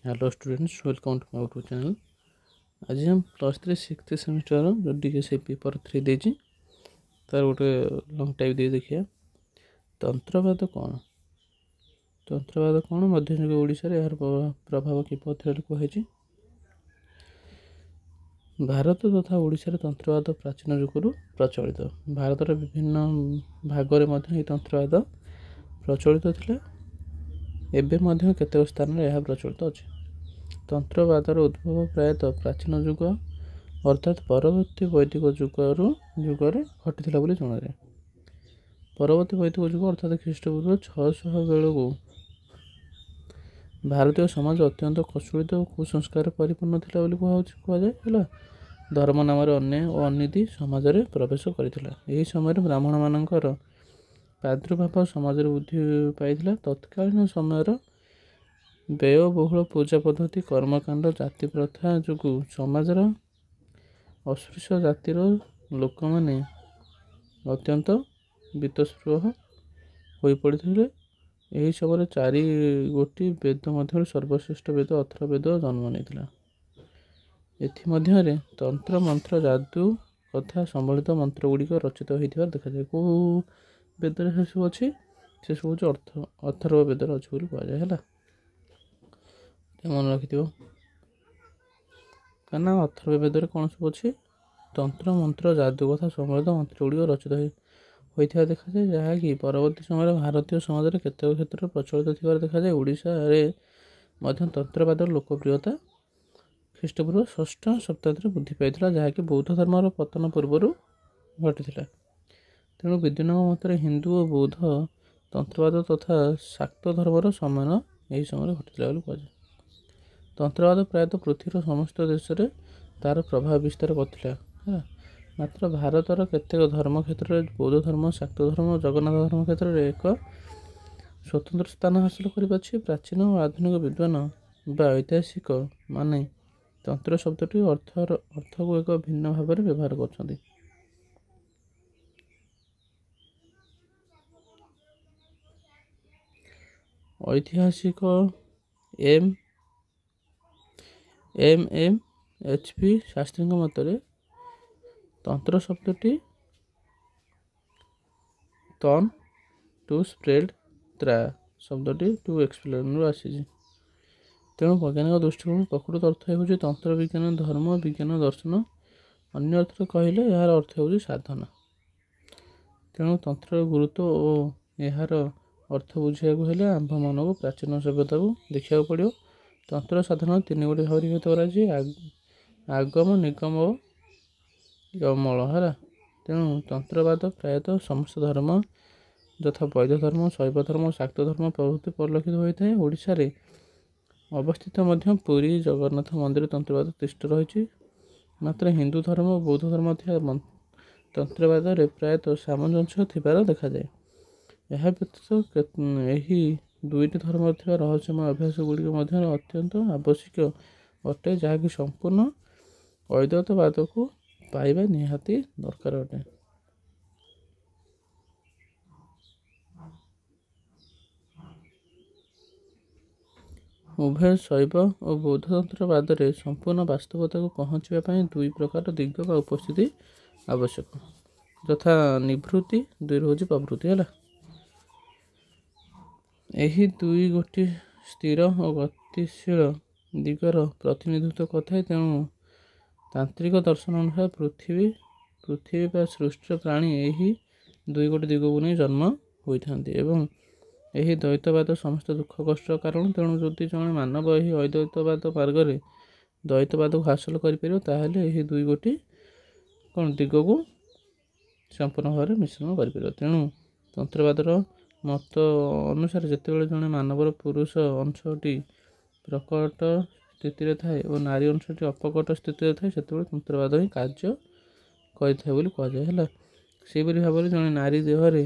Hello students, welcome to my YouTube channel. आज हम +3 six semester जो डीएसए पेपर 3 देजी तार गोटे लंग टाइप दे देखिए। तंत्रवाद कौन मध्ययुग ओडिशा रे यार प्रभाव किपरि कहैछि। भारत तथा ओडिशा रे तंत्रवाद प्राचीन युगରୁ प्रचलित। भारतर विभिन्न भागरे मध्य तंत्रवाद प्रचलित थिला। एबे मध्य केतेक स्थान रे यह प्रचलित अछि। तंत्रवादर उद्भव प्रायतः प्राचीन युग अर्थात परवर्ती वैदिक जुगरे घटिथिला बोली जणाଯାଏ। परवर्ती वैदिक युग अर्थात ख्रीष्टपूर्व 600 बेलू भारतीय समाज अत्यंत कषुलित और कुसंस्कार परिपूर्ण थिला बोली कुहाଯାଏ। धर्म नाम अन्याय और अनिति समाज रे प्रवेश करथिला। एही समय ब्राह्मण मानकर प्रादुर्भाव समाज रे वृद्धि पाइथिला। तत्कालीन समयर व्ययबहुल पूजा पद्धति कर्मकांड जाति प्रथा जोगु समाजर अस्पृश्य जातिर लोक मैंने अत्यंत बीतस्पृह हो पड़ते। यही समय 4 गोटी वेद मध्य सर्वश्रेष्ठ वेद अथर्ववेद जन्म नहीं। एथि तंत्र मंत्र जादू कथा संबलित मंत्र गुड़िक रचित होता देखा जाए। कौ वेद से सब अच्छी से सब अथर्ववेद अच्छी बोली कहुए। मन रखि कहना अथर्ववेद कौन सब अच्छी तंत्र मंत्र जादू कथा संबलित मंत्र गुड़िक रचित होता देखा जाए। जहाँकि परवर्ती समय भारतीय समाज में केतक क्षेत्र में प्रचलित थी देखा जाए। ओडिशा रे मध्य तंत्रवाद लोकप्रियता ख्रीष्टपूर्व 6ठ शताब्दी वृद्धि पाई, जहाँकि बौद्ध धर्मर पतन पूर्व घटी। तेणु विद्वान मत हिंदू और बौद्ध तंत्रवाद तथा शाक्त धर्मर सम्मान यही समय घटीला कहुए। तंत्रवाद प्रायतः पृथ्वीर समस्त देश में तार प्रभाव विस्तार करथिला। मात्र भारतर केतेक धर्म क्षेत्र में बौद्ध धर्म, शाक्त धर्म, जगन्नाथ धर्म क्षेत्र में एक स्वतंत्र स्थान हासिल कर। प्राचीन और आधुनिक विद्वान बा ऐतिहासिक माने तंत्र शब्दटी अर्थ को एक भिन्न भाव में व्यवहार कर। ऐतिहासिक एम.एम.एच.पी. शास्त्री मतरे तंत्र शब्दटी तन टू स्प्रेड त्रा शब्दटी टू एक्सप्लेन आसी। तेणु वैज्ञानिक दृष्टिकोण प्रकृत अर्थ हो तंत्र विज्ञान, धर्म विज्ञान, दर्शन। अन्य अर्थ कहले यार अर्थ हो साधना। तेणु तंत्र गुरुत्व और यार अर्थ बुझाइक आंभ मन को प्राचीन सभ्यता को देखा पड़ो। तंत्र साधारण 3 गोटी भाव विभक्त कर आगम, निगम और यमल है। तेणु तंत्रवाद प्रायतः समस्त धर्म यथा बौद्ध धर्म, शैव धर्म, शाक्त धर्म प्रभृति परिलक्षित होता है। ओडिशा रे अवस्थित मध्य पुरी जगन्नाथ मंदिर तंत्रवाद तिष्ठ रही। मात्र हिंदू धर्म और बौद्ध धर्म तंत्रवाद रे प्रायतः सामंजस्य थिबार देखा जाए। यह व्यतीत यही दुईटी धर्म रहस्यमय अभ्यास गुड़िक अत्यंत आवश्यक अटे, जहाँकि संपूर्ण अद्वैतवाद को पाइबा निहाती दरकार अटे। उभय शैव और बौद्ध तंत्रवाद रे संपूर्ण वास्तवता को पहुँचापी 2 प्रकार दिग बा उपस्थिति आवश्यक, यथा निवृत्ति 2 हूँ प्रवृत्ति है। यही 2 गोटी स्थिर और गतिशील दिगर प्रतिनिधित्व करता। तेणु तांत्रिक दर्शन अनुसार पृथ्वी बा सृष्टि प्राणी यही 2 गोटी दिग को नहीं जन्म होता एवं यही द्वैतवाद समस्त दुख कष्ट कारण। तेणु जदि जड़े मानव यही अद्वैतवाद मार्ग में द्वैतवाद को हासिल कर यही 2 गोटी कौन दिग को संपूर्ण भाव में मिश्रण कर। तेणु तंत्रवादर मत अनुसार जितेबाला जड़े मानवर पुरुष अंशटी प्रकट स्थिति थाए और नारी अंशटी अपकट स्थिति थाए से तंत्रवाद ही कार्य करता है कहुए। से भाव में जड़े नारी देहरे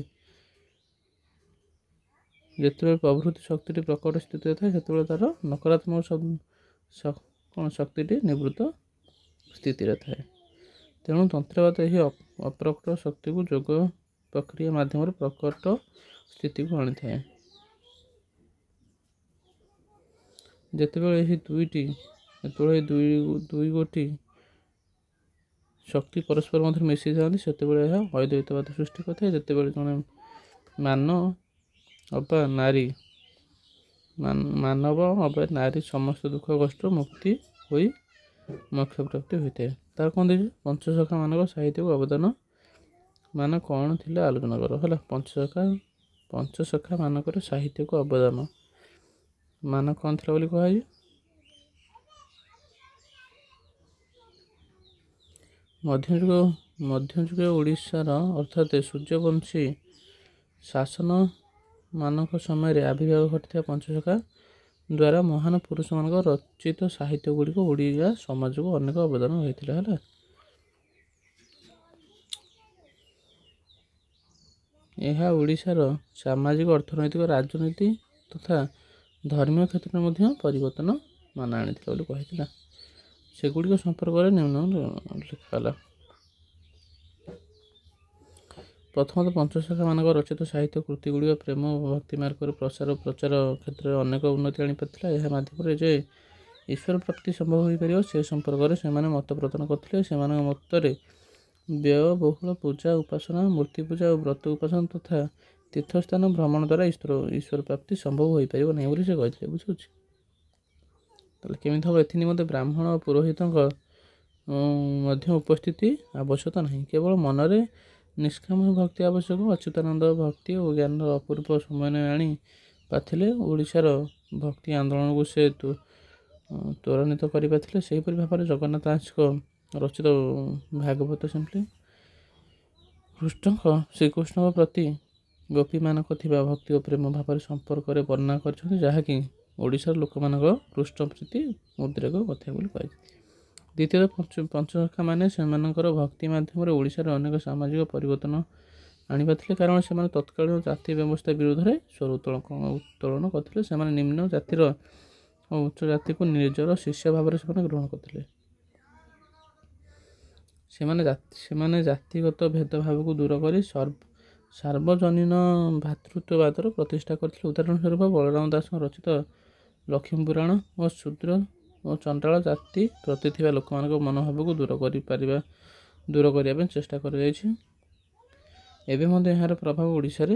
जिते प्रभृति शक्ति प्रकट स्थिति थाए से तार नकारात्मक शक्ति निवृत्त स्थिति थाए। तेणु तंत्रवाद यही अप्रकट शक्ति को जोग प्रक्रिया माध्यम प्रकट स्थिति को आनी थाए। ଯେତେବେଳେ ଏହି ଦୁଇ ଗୋଟି ଶକ୍ତି ପରସ୍ପର ମଧ୍ୟରେ ମିଶିଯାଆନ୍ତି ସେତେବେଳେ ଏହା ଅଦ୍ୱୈତବାଦ ସୃଷ୍ଟି କରିଥାଏ। ଯେତେବେଳେ ଜଣେ ମାନବ ଅବା ନାରୀ ସମସ୍ତ ଦୁଃଖ କଷ୍ଟ ମୁକ୍ତି ହୋଇ ମୋକ୍ଷ ପ୍ରାପ୍ତି ହୋଇଥାଏ। ତାର କ'ଣ ଦେଇଛି, ପଞ୍ଚସଖା ମାନଙ୍କ ସାହିତ୍ୟକୁ ଅବଦାନ ମାନ କ'ଣ ଥିଲା ଆଲୋଚନା କର। ହେଲା, ପଞ୍ଚସଖା ମାନଙ୍କର ସାହିତ୍ୟକୁ ଅବଦାନ ମାନ କ'ଣ ଥିଲା ବୋଲି କୁହାଯାଇଛି। ମଧ୍ୟଯୁଗୀୟ ଓଡ଼ିଶାର ଅର୍ଥାତ୍ ସୂର୍ଯ୍ୟବଂଶୀ ଶାସନ ମାନଙ୍କ ସମୟରେ ଆବିର୍ଭାବ ଘଟିଥିବା ପଞ୍ଚସଖା ଦ୍ୱାରା ମହାନ ପୁରୁଷମାନଙ୍କ ରଚିତ ସାହିତ୍ୟ ଗୁଡ଼ିକ ଓଡ଼ିଆ ସମାଜକୁ ଅନେକ ଅବଦାନ ହୋଇଥିଲା। ହେଲା, ଏହା ଓଡ଼ିଶାର ସାମାଜିକ, ଅର୍ଥନୈତିକ, ରାଜନୀତି ତଥା ଧର୍ମୀୟ କ୍ଷେତ୍ରରେ ମଧ୍ୟ ପରିବର୍ତ୍ତନ ମାନ ଆଣିଥିଲା ବୋଲି କହିଥିଲା। ସେଗୁଡ଼ିକ ସମ୍ପର୍କରେ ନିମ୍ନ ଲେଖାଗଲା। ପ୍ରଥମତଃ ପଞ୍ଚସଖା ମାନଙ୍କ ରଚିତ ସାହିତ୍ୟ କୃତି ଗୁଡ଼ିକ ପ୍ରେମ ଓ ଭକ୍ତି ମାର୍ଗର ପ୍ରଚାର କ୍ଷେତ୍ରରେ ଅନେକ ଉନ୍ନତି ଆଣିପାରିଥିଲା। ଏହା ମାଧ୍ୟମରେ ଯେ ଈଶ୍ୱର ପ୍ରାପ୍ତି ସମ୍ଭବ ହୋଇପାରିବ ସେ ସମ୍ପର୍କରେ ସେମାନେ ମତ ପ୍ରଦାନ କରିଥିଲେ। ସେମାନଙ୍କ ମତରେ ବ୍ୟୟବହୁଳ ପୂଜା ଉପାସନା, ମୂର୍ତ୍ତି ପୂଜା ଓ ବ୍ରତ ଉପାସନା ତଥା ତୀର୍ଥସ୍ଥାନ ଭ୍ରମଣ ଦ୍ୱାରା ଈଶ୍ୱର ପ୍ରାପ୍ତି ସମ୍ଭବ ହୋଇପାରିବ ନାହିଁ ବୋଲି ସେ କହିଥିଲେ। ବୁଝୁଛି, ତାହେଲେ କେମିତି ହେବ? ଏଥି ନିମନ୍ତେ ବ୍ରାହ୍ମଣ ଓ ପୁରୋହିତଙ୍କ ମଧ୍ୟ ଉପସ୍ଥିତି ଆବଶ୍ୟକ ନାହିଁ। କେବଳ ମନରେ ନିଷ୍କାମ ଭକ୍ତି ଆବଶ୍ୟକ। ଅଚ୍ୟୁତାନନ୍ଦ ଭକ୍ତି ଓ ଜ୍ଞାନର ଅପୂର୍ବ ସମନ୍ୱୟ ଆଣି ପାରିଥିଲେ। ଓଡ଼ିଶାର ଭକ୍ତି ଆନ୍ଦୋଳନକୁ ସେ ତ୍ୱରାନ୍ୱିତ କରିପାରିଥିଲେ। ସେହିପରି ଭାବରେ ଜଗନ୍ନାଥ ଦାସଙ୍କ ରଚିତ ଭାଗବତ ଶ୍ରୀକୃଷ୍ଣଙ୍କ ପ୍ରତି ଗୋପୀମାନଙ୍କ ଥିବା ଭକ୍ତି ଓ ପ୍ରେମ ଭାବରେ ସମ୍ପର୍କରେ ବର୍ଣ୍ଣନା କରିଛନ୍ତି, ଯାହାକି ଓଡ଼ିଶାର ଲୋକମାନଙ୍କ କୃଷ୍ଣ ପ୍ରୀତି ଉଦ୍ରେକ କଥା ବୋଲି କୁହାଯାଇଛି। ଦ୍ୱିତୀୟତଃ ପଞ୍ଚସଖା ମାନେ ସେମାନଙ୍କର ଭକ୍ତି ମାଧ୍ୟମରେ ଓଡ଼ିଶାରେ ଅନେକ ସାମାଜିକ ପରିବର୍ତ୍ତନ ଆଣିପାରିଥିଲେ। କାରଣ ସେମାନେ ତତ୍କାଳୀନ ଜାତି ବ୍ୟବସ୍ଥା ବିରୋଧରେ ସ୍ୱର ଉତ୍ତୋଳନ କରିଥିଲେ। ସେମାନେ ନିମ୍ନ ଜାତିର ଓ ଉଚ୍ଚ ଜାତିକୁ ନିଜର ଶିଷ୍ୟ ଭାବରେ ସେମାନେ ଗ୍ରହଣ କରିଥିଲେ। ସେମାନେ ଜାତିଗତ ଭେଦଭାବକୁ ଦୂର କରି ସାର୍ବଜନୀନ ଭ୍ରାତୃତ୍ୱବାଦର ପ୍ରତିଷ୍ଠା କରିଥିଲେ। ଉଦାହରଣ ସ୍ୱରୂପ ବଳରାମ ଦାସଙ୍କ ରଚିତ ଲକ୍ଷ୍ମୀ ପୁରାଣ ଓ ଶୂଦ୍ର ଓ ଚଣ୍ଡାଳ ଜାତି ପ୍ରତି ଥିବା ଲୋକମାନଙ୍କ ମନୋଭାବକୁ ଦୂର କରିବା ପାଇଁ ଚେଷ୍ଟା କରାଯାଇଛି। ଏବେ ମଧ୍ୟ ଏହାର ପ୍ରଭାବ ଓଡ଼ିଶାରେ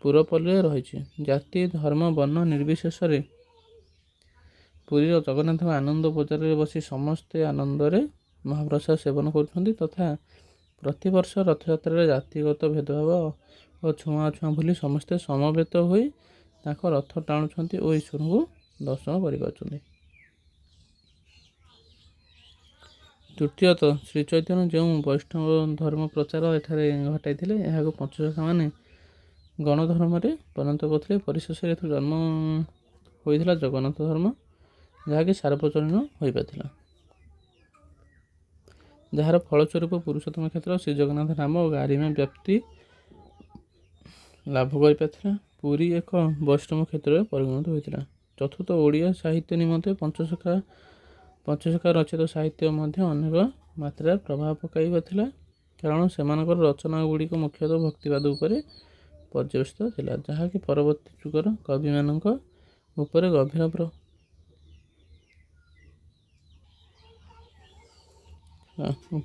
ପୁରପଲ୍ଲୀରେ ରହିଛି। ଜାତି, ଧର୍ମ, ବର୍ଣ୍ଣ ନିର୍ବିଶେଷରେ ପୁରୀର ଜଗନ୍ନାଥଙ୍କ ଆନନ୍ଦ ବଜାରରେ ବସି ସମସ୍ତେ ଆନନ୍ଦରେ ମହାପ୍ରସାଦ ସେବନ କରୁଛନ୍ତି ତଥା ପ୍ରତିବର୍ଷ ରଥଯାତ୍ରାରେ ଜାତିଗତ ଭେଦଭାବ ଓ ଛୁଆଁଅଛୁଆଁ ଭୁଲି ସମସ୍ତେ ସମବେତ ହୋଇ ତାଙ୍କ ରଥ ଟାଣୁଛନ୍ତି ଓ ଈଶ୍ୱରଙ୍କୁ ଦର୍ଶନ କରିପାରୁଛନ୍ତି। ତୃତୀୟତଃ ଶ୍ରୀଚୈତନ୍ୟ ଯେଉଁ ବୈଷ୍ଣବ ଧର୍ମ ପ୍ରଚାର ଏଠାରେ ଘଟାଇଥିଲେ, ଏହାକୁ ପଞ୍ଚସଖା ମାନେ ଗଣଧର୍ମରେ ପରିଣତ କରିଥିଲେ। ପରିଶେଷରେ ଏଥିରୁ ଜନ୍ମ ହୋଇଥିଲା ଜଗନ୍ନାଥ ଧର୍ମ, ଯାହାକି ସାର୍ବଜନୀନ ହୋଇପାରିଥିଲା, ଯାହାର ଫଳସ୍ୱରୂପ ପୁରୁଷୋତ୍ତମ କ୍ଷେତ୍ର ଶ୍ରୀଜଗନ୍ନାଥ ନାମ ଓ ଗାରିମା ବ୍ୟାପ୍ତି ଲାଭ କରିପାରିଥିଲା। ପୁରୀ ଏକ ବୈଷ୍ଣବ କ୍ଷେତ୍ରରେ ପରିଣତ ହୋଇଥିଲା। ଚତୁର୍ଥ, ଓଡ଼ିଆ ସାହିତ୍ୟ ନିମନ୍ତେ ପଞ୍ଚସଖା ରଚିତ ସାହିତ୍ୟ ମଧ୍ୟ ଅନେକ ମାତ୍ରାରେ ପ୍ରଭାବ ପକାଇଥିଲା। କାରଣ ସେମାନଙ୍କର ରଚନା ଗୁଡ଼ିକ ମୁଖ୍ୟତଃ ଭକ୍ତିବାଦ ଉପରେ ପର୍ଯ୍ୟବେସିତ ଥିଲା, ଯାହାକି ପରବର୍ତ୍ତୀ ଯୁଗର କବିମାନଙ୍କ ଉପରେ ଗଭୀର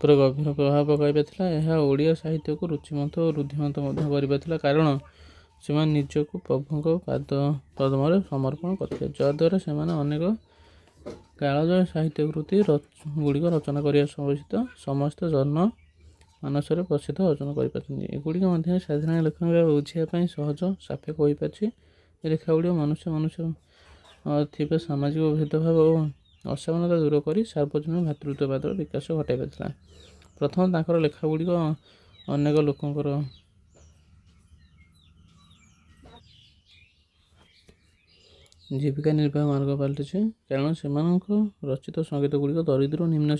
ପ୍ରଭାବ ପକାଇପାରିଥିଲା। ଏହା ଓଡ଼ିଆ ସାହିତ୍ୟକୁ ରୁଚିମନ୍ତ ଓ ରୁଦ୍ଧିମନ୍ତ ମଧ୍ୟ କରିପାରିଥିଲା, କାରଣ ସେମାନେ ନିଜକୁ ପ୍ରଭୁଙ୍କ ପଦ୍ମରେ ସମର୍ପଣ କରିଥିଲେ, ଯାହାଦ୍ୱାରା ସେମାନେ ଅନେକ କାଳଜୟୀ ସାହିତ୍ୟ କୃତି ଗୁଡ଼ିକ ରଚନା କରିବା ସହିତ ସମସ୍ତ ଜନମାନସରେ ପ୍ରସିଦ୍ଧ ଅର୍ଜନ କରିପାରିଛନ୍ତି। ଏଗୁଡ଼ିକ ମଧ୍ୟରେ ସାଧାରଣ ଲୋକଙ୍କ ବୁଝିବା ପାଇଁ ସହଜ ସାପେକ୍ଷ ହୋଇପାରିଛି। ଏ ଲେଖାଗୁଡ଼ିକ ମନୁଷ୍ୟ ଥିବା ସାମାଜିକ ଭେଦଭାବ ଓ ଅସମାନତା ଦୂର କରି ସାର୍ବଜନୀନ ଭ୍ରାତୃତ୍ୱବାଦର ବିକାଶ ଘଟାଇ ପାରିଥିଲା। ପ୍ରଥମ, ତାଙ୍କର ଲେଖାଗୁଡ଼ିକ ଅନେକ ଲୋକଙ୍କର ଜୀବିକା ନିର୍ବାହ ମାର୍ଗ ପାଲଟିଛି, କାରଣ ସେମାନଙ୍କ ରଚିତ ସଙ୍ଗୀତ ଗୁଡ଼ିକ ଦରିଦ୍ର ଓ ନିମ୍ନ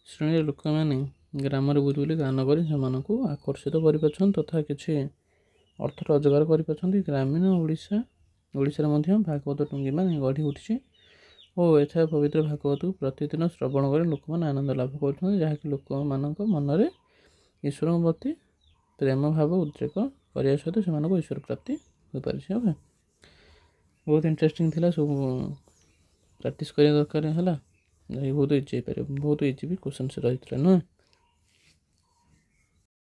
ଶ୍ରେଣୀର ଲୋକମାନେ ଗ୍ରାମରେ ବୁଲି ବୁଲି ଗାନ କରି ସେମାନଙ୍କୁ ଆକର୍ଷିତ କରିପାରୁଛନ୍ତି ତଥା କିଛି ଅର୍ଥ ରୋଜଗାର କରିପାରୁଛନ୍ତି। ଗ୍ରାମୀଣ ଓଡ଼ିଶାରେ ମଧ୍ୟ ଭାଗବତ ଟୁଙ୍ଗିମାନ ଗଢ଼ି ଉଠିଛି ଓ ଏଠାରେ ପବିତ୍ର ଭାଗବତକୁ ପ୍ରତିଦିନ ଶ୍ରବଣ କରି ଲୋକମାନେ ଆନନ୍ଦ ଲାଭ କରୁଛନ୍ତି, ଯାହାକି ଲୋକମାନଙ୍କ ମନରେ ଈଶ୍ୱରଙ୍କ ପ୍ରତି ପ୍ରେମ ଭାବ ଉଦ୍ରେକ କରିବା ସହିତ ସେମାନଙ୍କୁ ଈଶ୍ୱର ପ୍ରାପ୍ତି ହୋଇପାରିଛି। ବହୁତ ଇଣ୍ଟରେଷ୍ଟିଂ ଥିଲା, ସବୁ ପ୍ରାକ୍ଟିସ୍ କରିବା ଦରକାର ହେଲା, ବହୁତ ଇଜି ହେଇପାରିବ, ବହୁତ ଇଜି ବି କ୍ୱେଶ୍ଚନ୍ସ ରହିଥିଲା ନୁହେଁ।